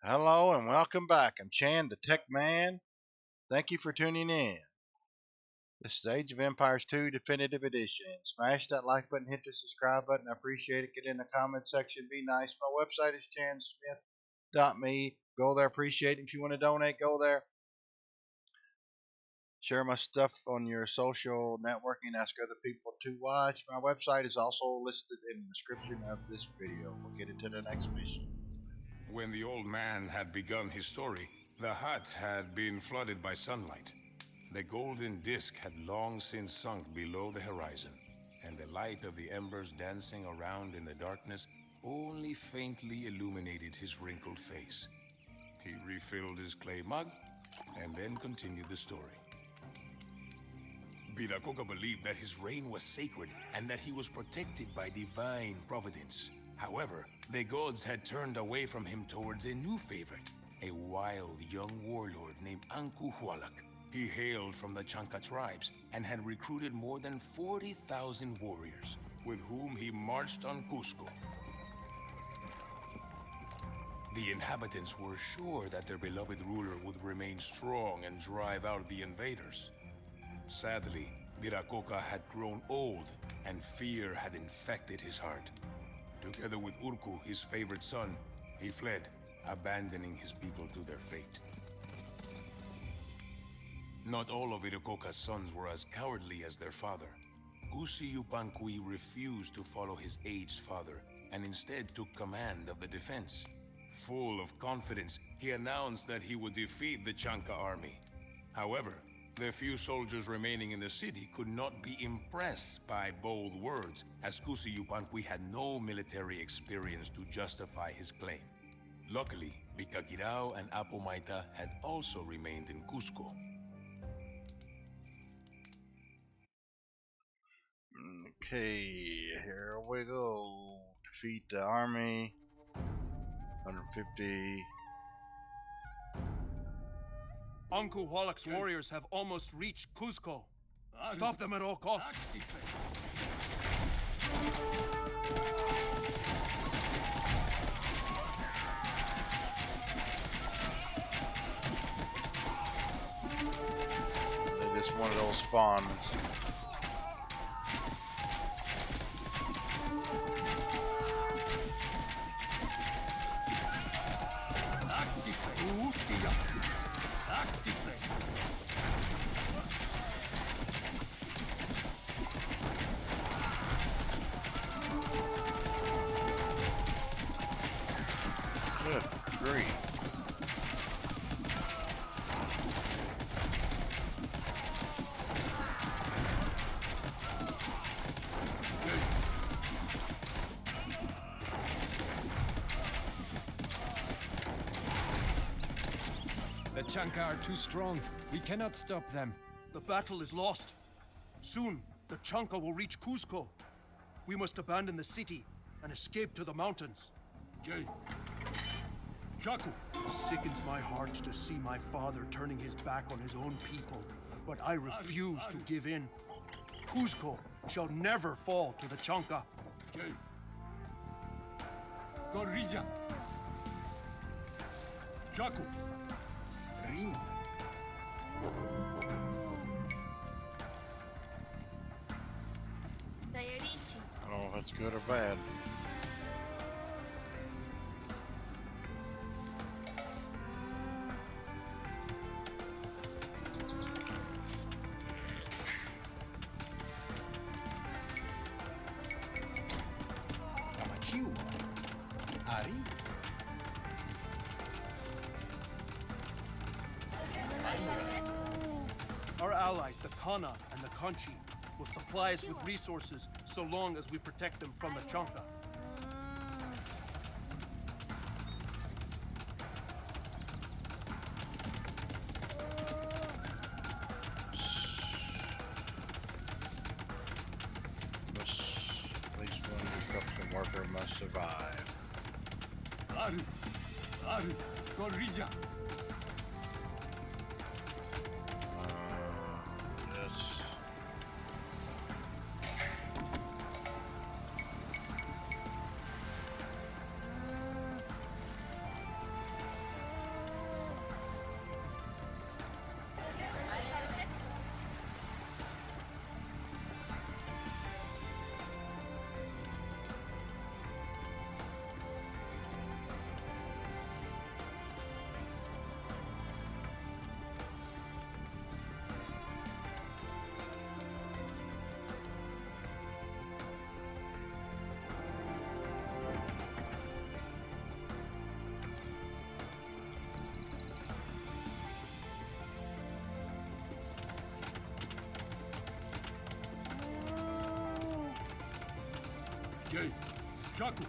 Hello and welcome back. I'm Chan, the Tech Man. Thank you for tuning in. This is Age of Empires 2 Definitive Edition. Smash that like button, hit the subscribe button. I appreciate it. Get in the comment section. Be nice. My website is chansmith.me. Go there. Appreciate it. If you want to donate, go there. Share my stuff on your social networking. Ask other people to watch. My website is also listed in the description of this video. We'll get into the next mission. When the old man had begun his story, the hut had been flooded by sunlight. The golden disk had long since sunk below the horizon, and the light of the embers dancing around in the darkness only faintly illuminated his wrinkled face. He refilled his clay mug, and then continued the story. Biracoca believed that his reign was sacred and that he was protected by divine providence. However, the gods had turned away from him towards a new favorite, a wild young warlord named Anku Hualak. He hailed from the Chanca tribes and had recruited more than 40,000 warriors, with whom he marched on Cusco. The inhabitants were sure that their beloved ruler would remain strong and drive out the invaders. Sadly, Viracocha had grown old, and fear had infected his heart. Together with Urku, his favorite son, he fled, abandoning his people to their fate. Not all of Viracocha's sons were as cowardly as their father. Gusi Yupanqui refused to follow his aged father, and instead took command of the defense. Full of confidence, he announced that he would defeat the Chanca army. However, the few soldiers remaining in the city could not be impressed by bold words, as Gusi Yupanqui had no military experience to justify his claim. Luckily, Bicagirao and Apomaita had also remained in Cusco. Okay, here we go. Defeat the army. 150. Uncle Wallach's warriors have almost reached Cusco. Stop them at all costs. They just one of those spawns. Good grief. The Chanca are too strong. We cannot stop them. The battle is lost. Soon, the Chanca will reach Cusco. We must abandon the city and escape to the mountains. Jay. Chaco. It sickens my heart to see my father turning his back on his own people, but I refuse to give in. Cusco shall never fall to the Chanca. Jay. Gorilla. Chaco. Rima. I don't know if it's good or bad. Ari? Our allies, the Kana and the Kanchi, will supply us with resources so long as we protect them from the Chanca. At least one construction worker must survive. Ari, Gorilla. Yes. Jay, Chaku.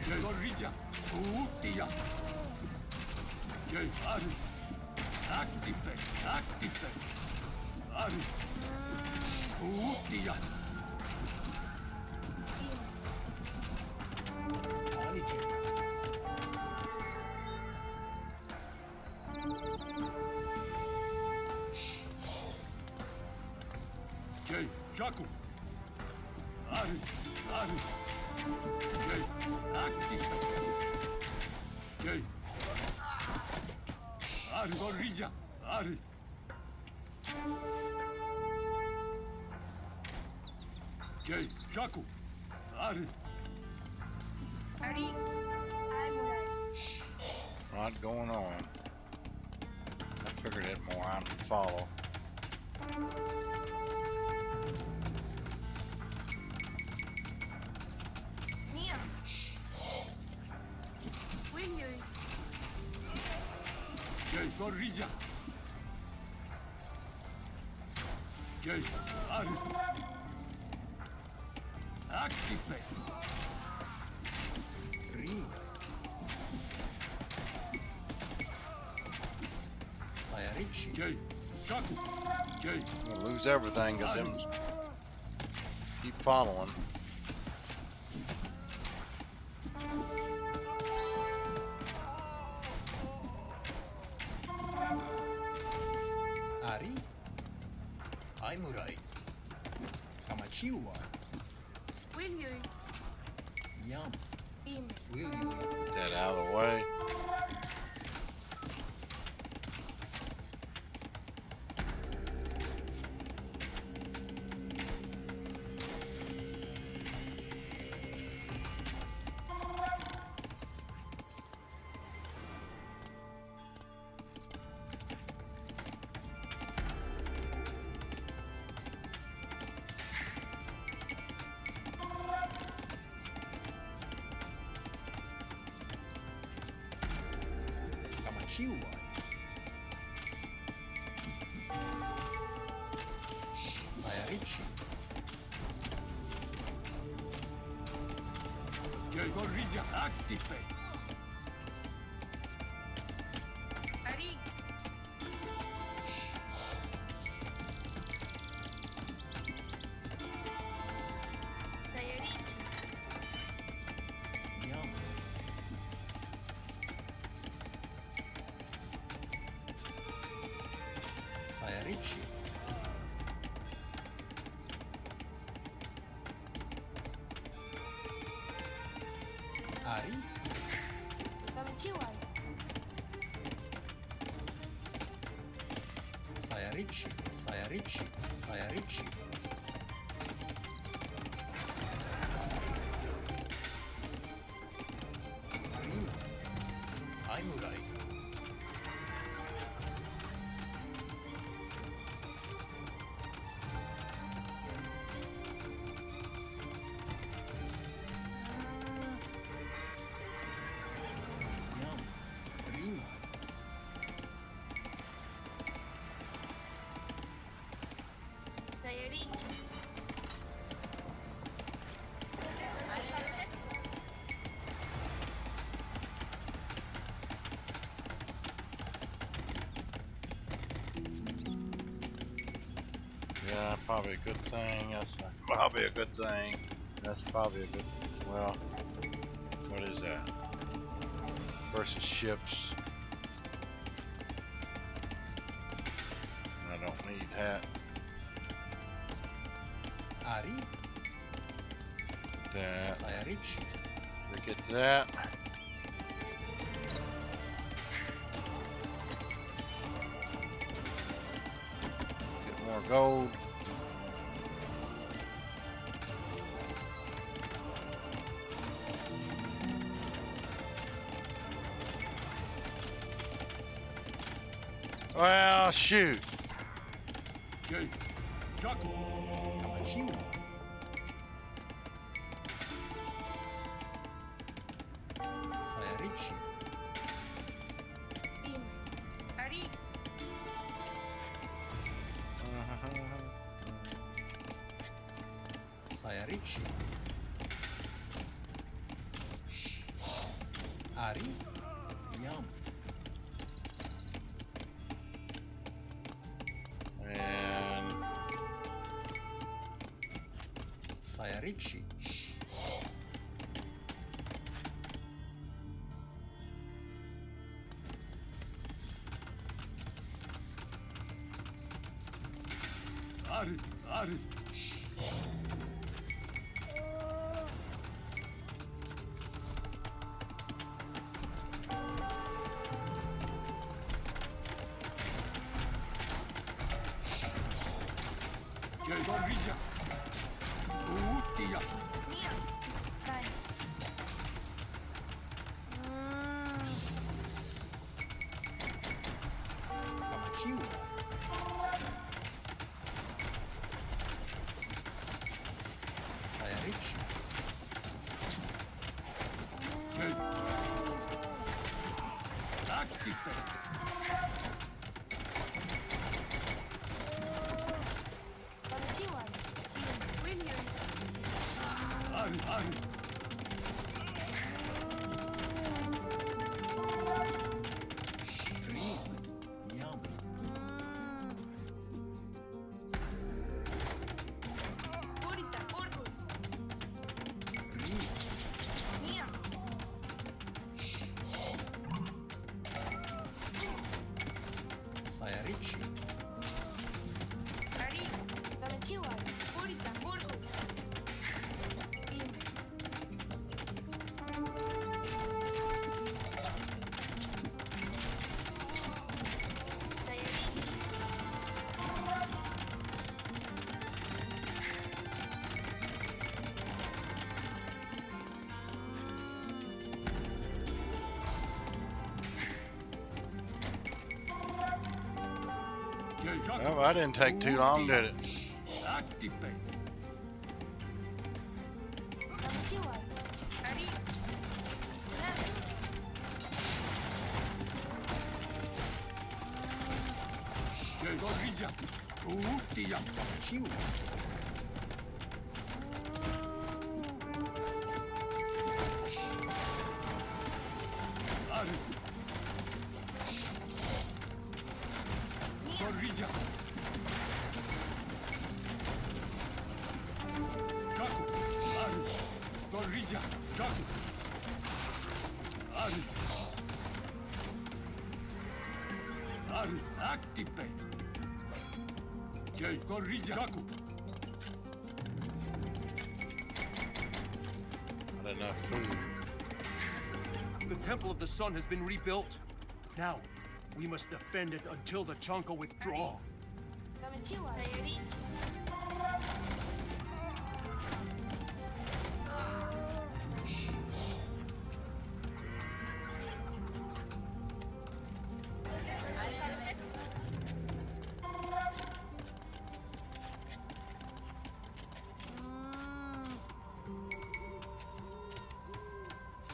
Jay, Gorilla. Utia. Jay, Ari. Activate, activate. Ari. Utia. Jay, Chaku. Ari, Ari. Jay, activate. Jay. Ari, Gorilla. Ari. Jay, Chaku. Ari. Ari, I'm right. Lot going on. I figured it more on to follow. Nia. Will you? Jay, Gorilla. Jay, Ari. Activate. Ring. Sayarichi. Jay, Chaku. Jay, We'll lose everything because them keep following. Ari. Aimurai. Kamachiwa. Will you? Yum. Im. Will you? Get out of the way. Kamachiwa. Sayarichi. Jay, Gorilla. Activate. Ari. Sayarichi. Yum. Sayarichi. Ari. Kamachiwa. Sayarichi. Sayarichi. Sayarichi. Ring. Aimurai. Yum. Ring. Sayarichi. Yeah, probably a good thing. That's not probably a good thing. That's probably a good. Well, what is that? Versus ships. I don't need that. Ari. That. Sayarichi. Forget that. Get more gold. Well, shoot. Jay, Chaku. Kamachiwa. Sayarichi. Dime. Ari. Sayarichi. Ari. Yum. And Sayarichi. Ari, Ari. Gorilla. Utia. Mía. Dale. Kamachiwa. Sayarichi. Jay. Activate. Konnichiwa. Dime. William. Ari, Ari. Dream. Yum. Purita. Urgus. Dream. Mía. Sayarichi. Ari. Konnichiwa. Purita. Urgus. Dime. Sayarichi. Jay, well, I didn't take too long, did it? Activate. Konnichiwa. Ari. Nada. Jay, Gorilla. Utia. Kamachiwa. Ari. Mía. Gorilla. Chaco. Ari. Gorilla. Chaco. Ari. Ari. Activate. Jay, Gorilla. Chaco. Not enough food. The Temple of the Sun has been rebuilt. Now, we must defend it until the Chanka withdraw. Konnichiwa. Sayarichi.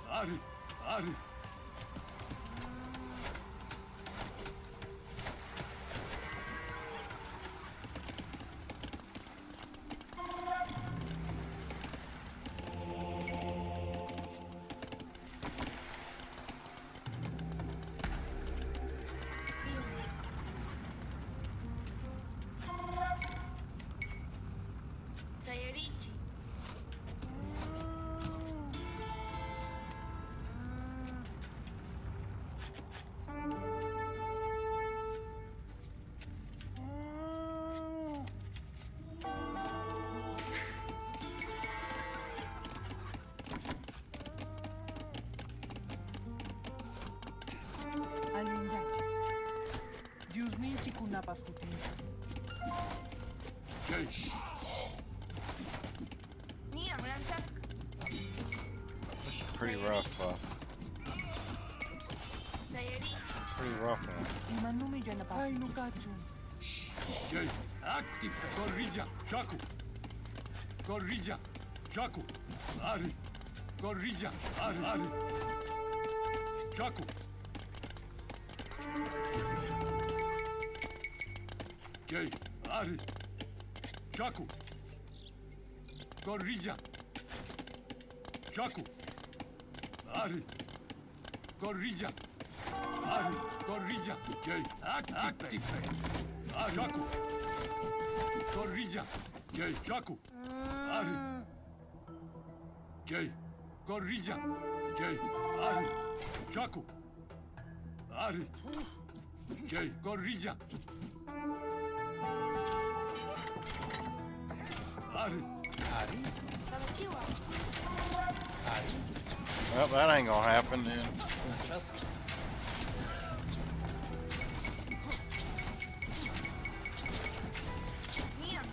Ari. Ari. Dime. Sayarichi. Alinga. Diusni chikuna paskuti. Jay. Mía. Ranchak. This is pretty rough. Sayarichi. Pretty rough one. Imanumi jana pa. Ay nukachun. Jay. Activate. Gorilla. Chaco. Gorilla. Chaco. Ari. Gorilla. Ari. Ari. Chaku. Jay, Ari. Chaku. Gorilla. Chaku. Ari. Gorilla. Ari. Gorilla. Jay, active. Chaku. Gorilla. Jay, Chaku. Ari. Jay, Gorilla. Jay, Ari. Chaku. Ari. Jay, Gorilla. Ari. Papachiwa. Well, that ain't gonna happen then. Just Niam.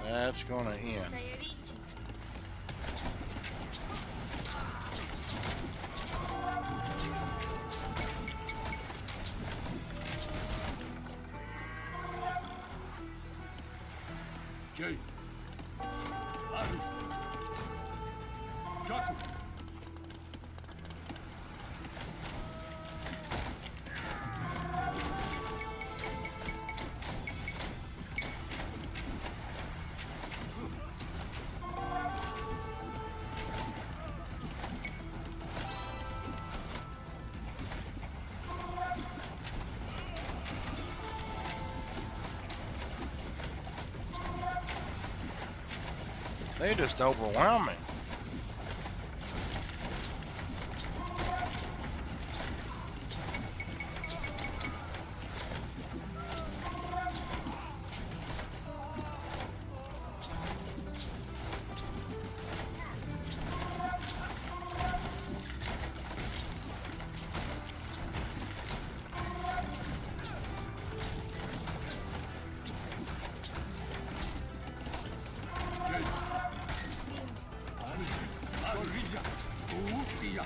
That's gonna end. Sayarichi. Jay. Ari. Chaku. They just overwhelming. Gorilla. Utia.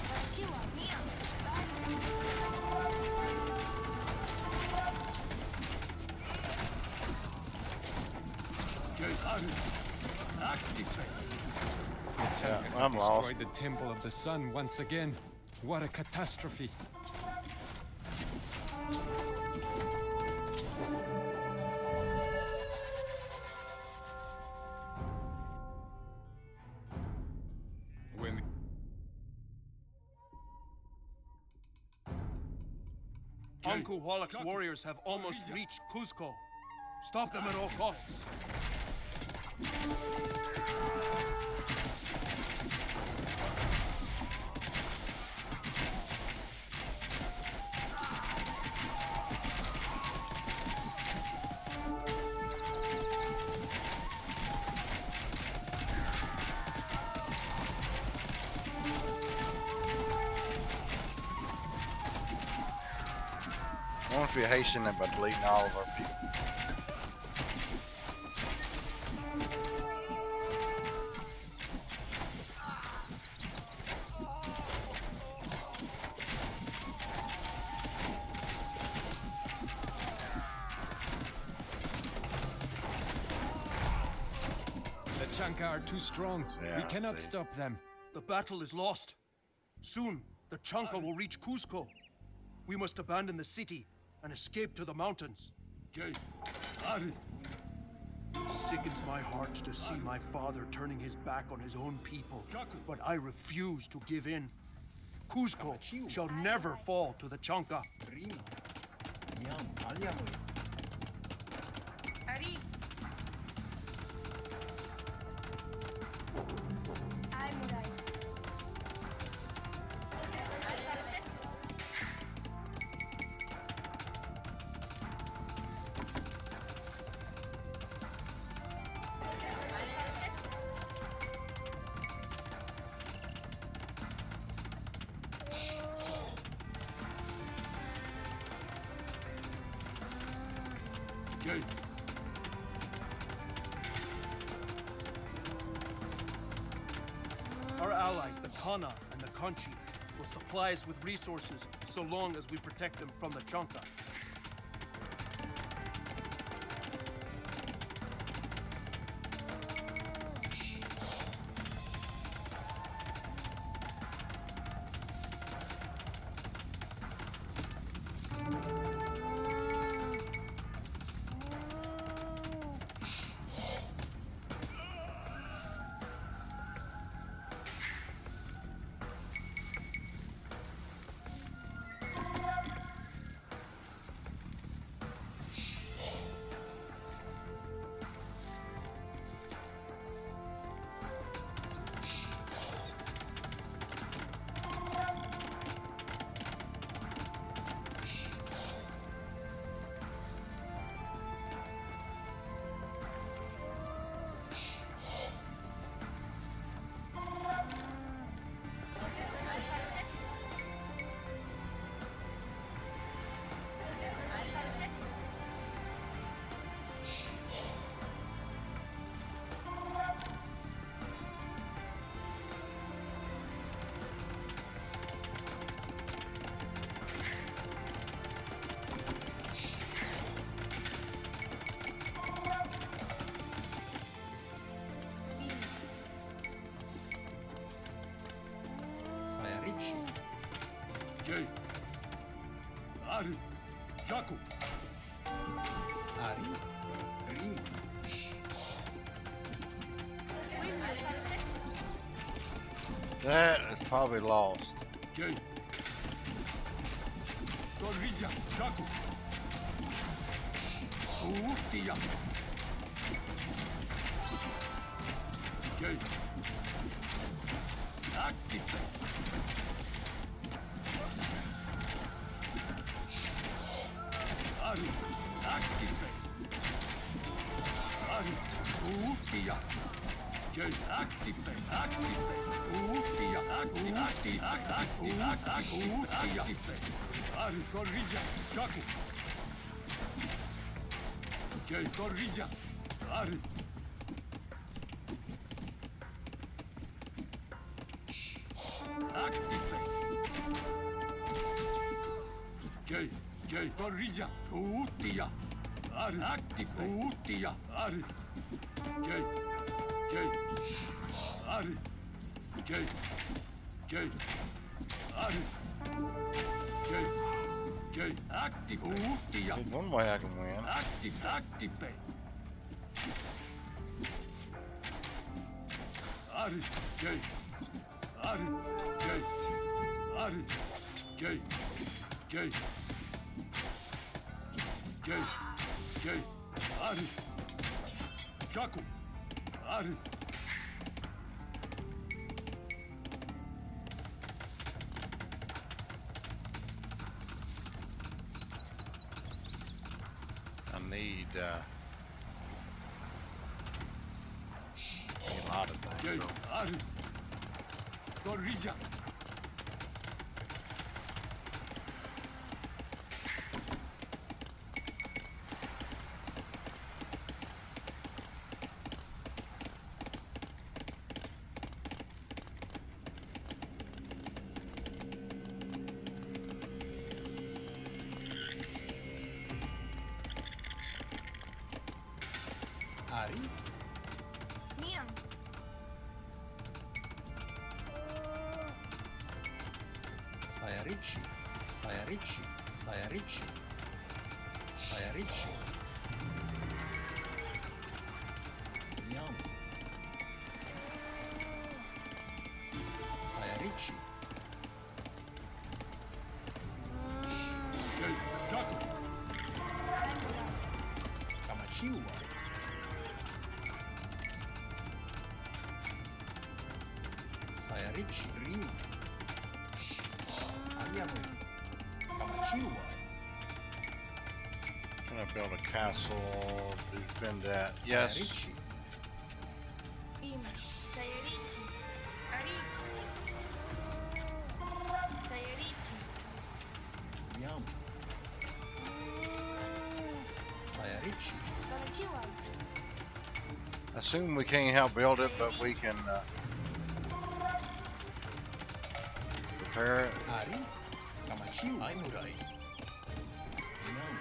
Papachiwa. Niam. Jay, Ari. Active. Yeah, Chanka I'm lost. destroyed the Temple of the Sun once again. What a catastrophe. When Uncle Wallach's warriors have almost reached Cuzco. Stop them at all costs. I wonder if you hasten it by deleting all of our people. The Chanka are too strong. Yeah, We cannot see. stop them. The battle is lost. Soon, the Chanka will reach Cuzco. We must abandon the city and escape to the mountains. Jay, Ari. It sickens my heart to see my father turning his back on his own people. But I refuse to give in. Cuzco shall never fall to the Chanka. prima. Niam. Aliamo. Ari. Ay, Murai. Jay. Our allies, the Kana and the Conchi, will supply us with resources so long as we protect them from the Chanka. Ari. Jaku. Ari. Rim. That is probably lost. Jay. Torrilla. Jaku. Utia. Jay. Active. Ari. Active. Ari. Utia. Jay. Active. Active. Utia. Active. Active. Active. Active. Ari. Torrilla. Jaku. Jay. Torrilla. Ari. Active. Jay, Torrilla, Utia, Ari, Active, Utia, Ari, Jay, Ari, Jay, Ari, Jay, Active, Utia, There's one way I can win. Active, Ari, Jay, Ari, Jay, Ari, Jay, Ari, Jaku, Ari. I need a lot of things. Jay, though. Ari, Torrilla. Ari. Mian. Sayarichi. Sayarichi. Sayarichi. Sayarichi. Yum. Sayarichi. Jay, Jaku, Kamachiwa. Sayarichi. Rim. Ariamu. Kamachiwa. I'm gonna build a castle to defend that. Yes. Sayarichi. Im. Sayarichi. Ari. Sayarichi. Yum. Sayarichi. Konnichiwa. I assume we can't help build it, but we can repair it. Ari. Kamachiwa. Aimurai. Yum.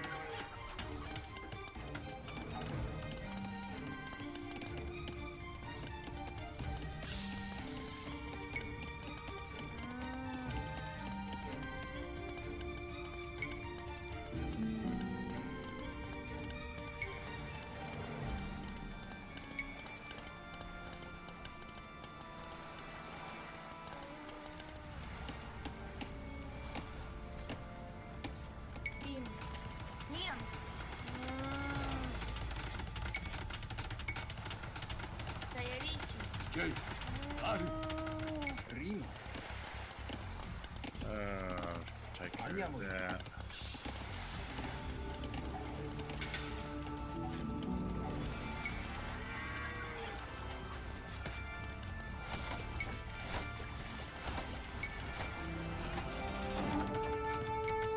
Im. Mian. Sayarichi. Jay, Ari, Rim. Take care of that.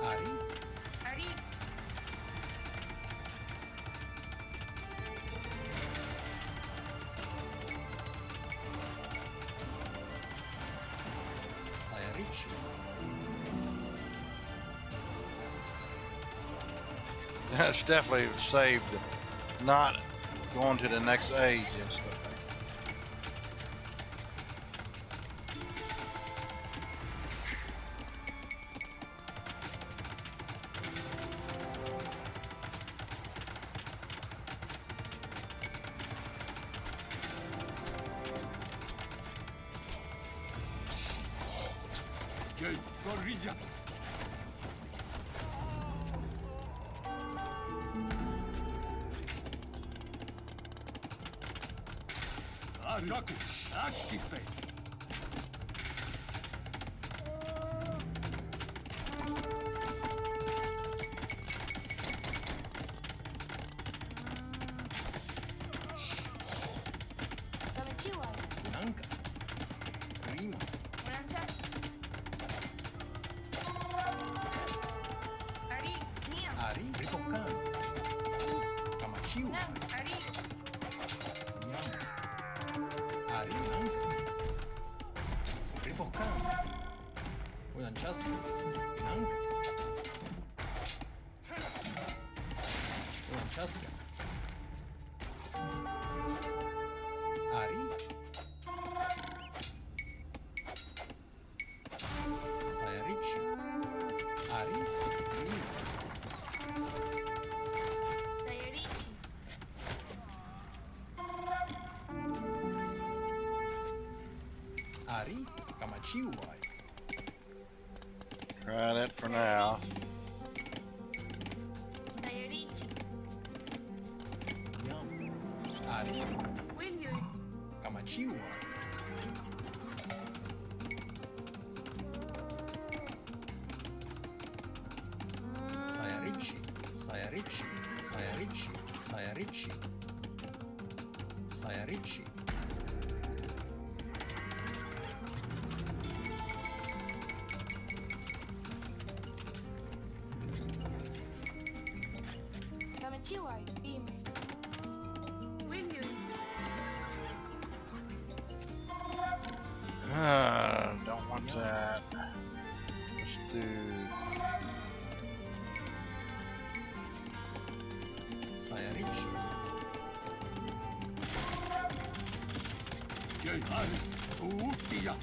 Ari. Ari. Sayarichi. That's definitely saved not going to the next age and stuff. Jay, Gorilla. Araku, activate. Konnichiwa. Nanka. Rima. Buenas Ari, Nia. Ari. Ripokan. Kamachiu. Nan, Ari. Yam. Ari. Nanka. Ripokan. Uyanchaska. Nanka. Uyanchaska. Ari. Sayarichi. Ari. Rima. Sayarichi. Ari. Kamachiuai. Try that for now. Sayarichi. Yam. Ari. Will you? Kamachiuai. Sayarichi. Sayarichi. Sayarichi. Sayarichi. Sayarichi. Konnichiwa. Beam. Will you? Don't want that. Let's do. Sayarichi. Jay, Ari, Utia.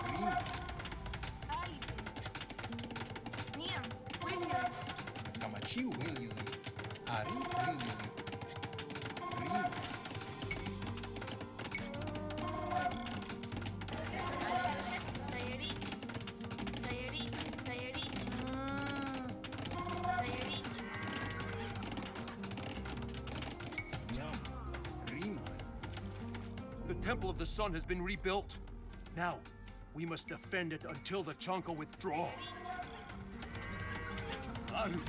Rima. Ali. Nia. Will you? Kamachiu. Ari. Rima. Sayarichi. Sayarichi. Sayarichi. Sayarichi. Yam. Rima. The Temple of the Sun has been rebuilt. Now, we must defend it until the Chanka withdraw. Aru.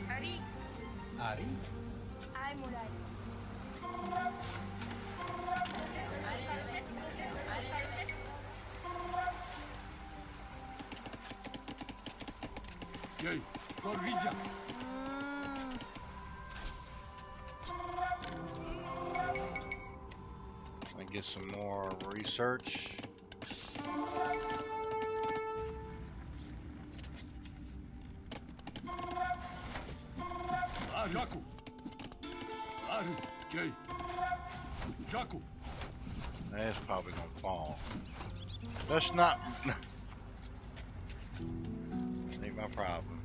Ari. Ari. Ai Murai. Jay, Gorilla. Let me get some more research. Jaku. Aru. Jay. Jaku. That's probably gonna fall. That's not. Ain't my problem.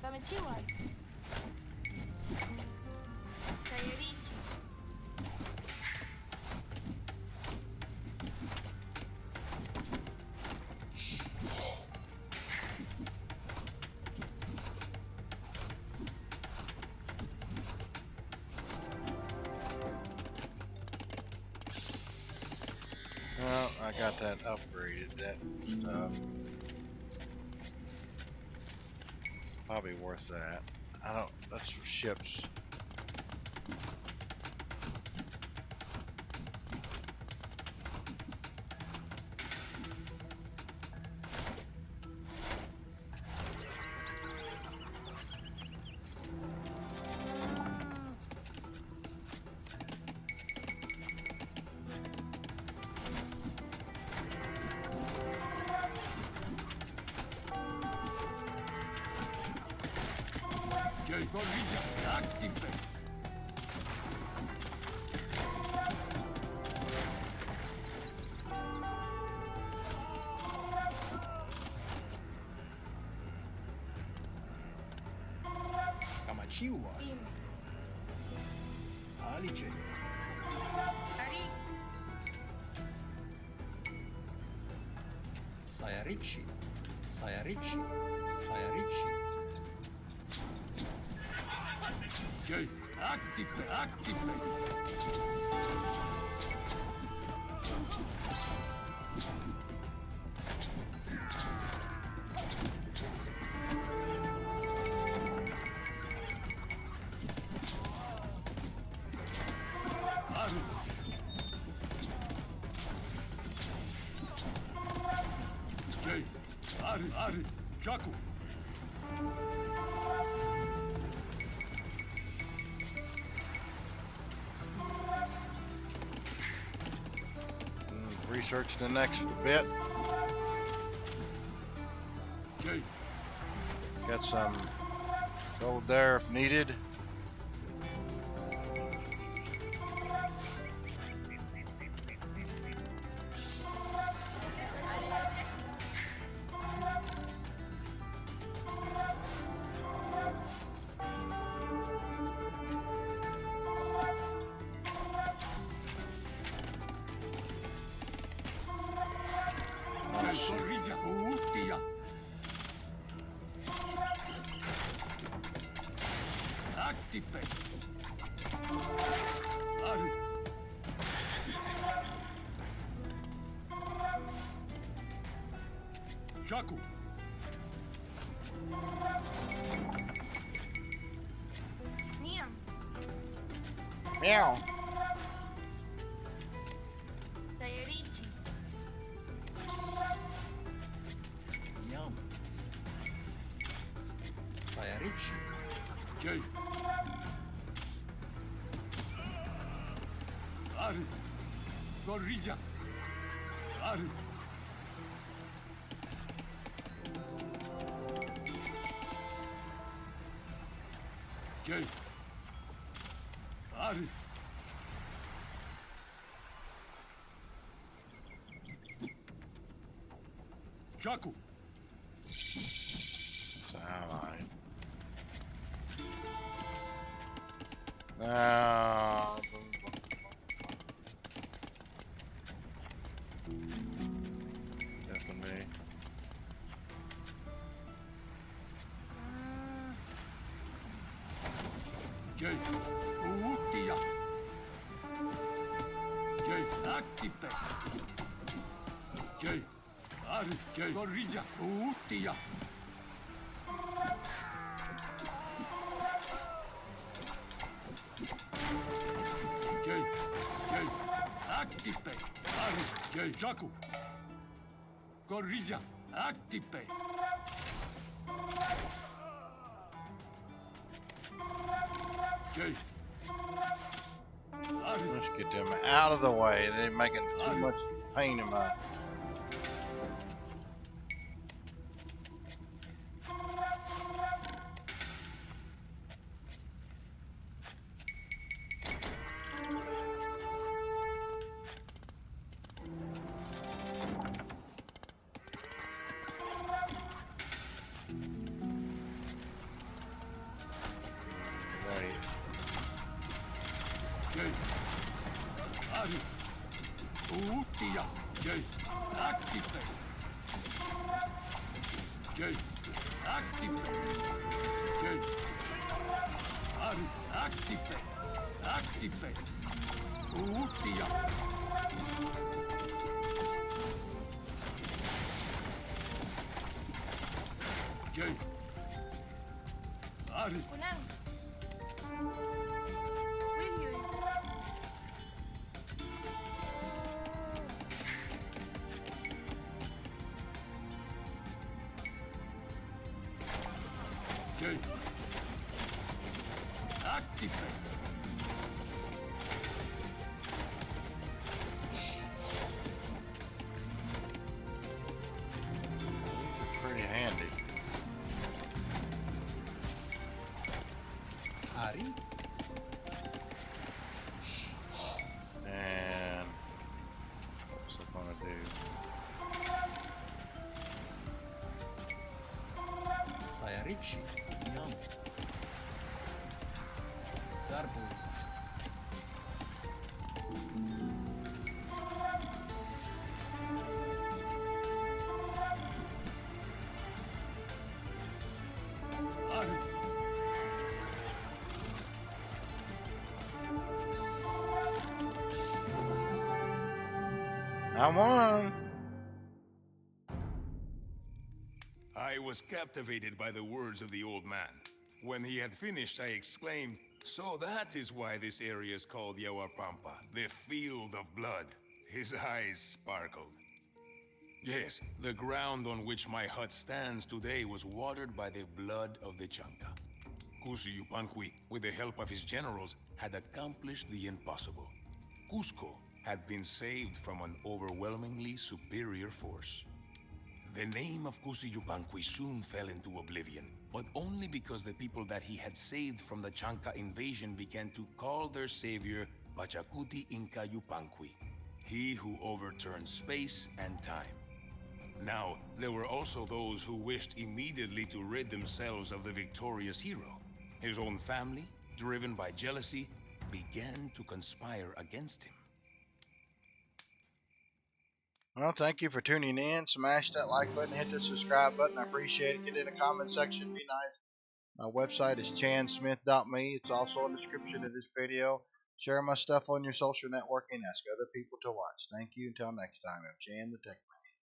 Konnichiwa. Sayarichi. I got that upgraded, that stuff. Probably worth that. I don't, that's for ships. Kamachiwa. Im. Aliche. Ari. Sayarichi. Sayarichi. Sayarichi. Jay, active. Jay, Ari, Chaku. Research the next bit. Jay, Got some gold there if needed. Chaku. Niam. Meow. Sayarichi. Yum. Sayarichi. Jay. Ari. Gorilla. Ari. Jay. Ari. Chaku. Alright. Now, definitely. Jay. Utia. Jay. Active. Jay. Ari. Jay. Gorilla. Utia. Jay. Active. Ari. Jay. Chaku. Gorilla. Active. Jay. Ari. Let's get them out of the way. They're making too much pain in my. Jay. Ari. Utia. Jay. Active. Jay. Active. Jay. Ari. Active. Active. Utia. Jay. Ari. Kunang. Will you? Jay. Activate. Pretty handy. Ari. And what's it gonna do? Sayarichi. Yum. Darbu. Ari. I won. I was captivated by the words of the old man. When he had finished, I exclaimed, "So that is why this area is called Yahuapampa, the field of blood." His eyes sparkled. Yes, the ground on which my hut stands today was watered by the blood of the Chanca. Kusi Yupanqui, with the help of his generals, had accomplished the impossible. Cusco had been saved from an overwhelmingly superior force. The name of Kusi Yupanqui soon fell into oblivion, but only because the people that he had saved from the Chanca invasion began to call their savior Pachacuti Inca Yupanqui, he who overturned space and time. Now, there were also those who wished immediately to rid themselves of the victorious hero. His own family, driven by jealousy, began to conspire against him. Well, thank you for tuning in. Smash that like button, hit the subscribe button. I appreciate it. Get in the comment section. Be nice. My website is chansmith.me. It's also in the description of this video. Share my stuff on your social networking. Ask other people to watch. Thank you. Until next time, I'm Chan the Tech Man.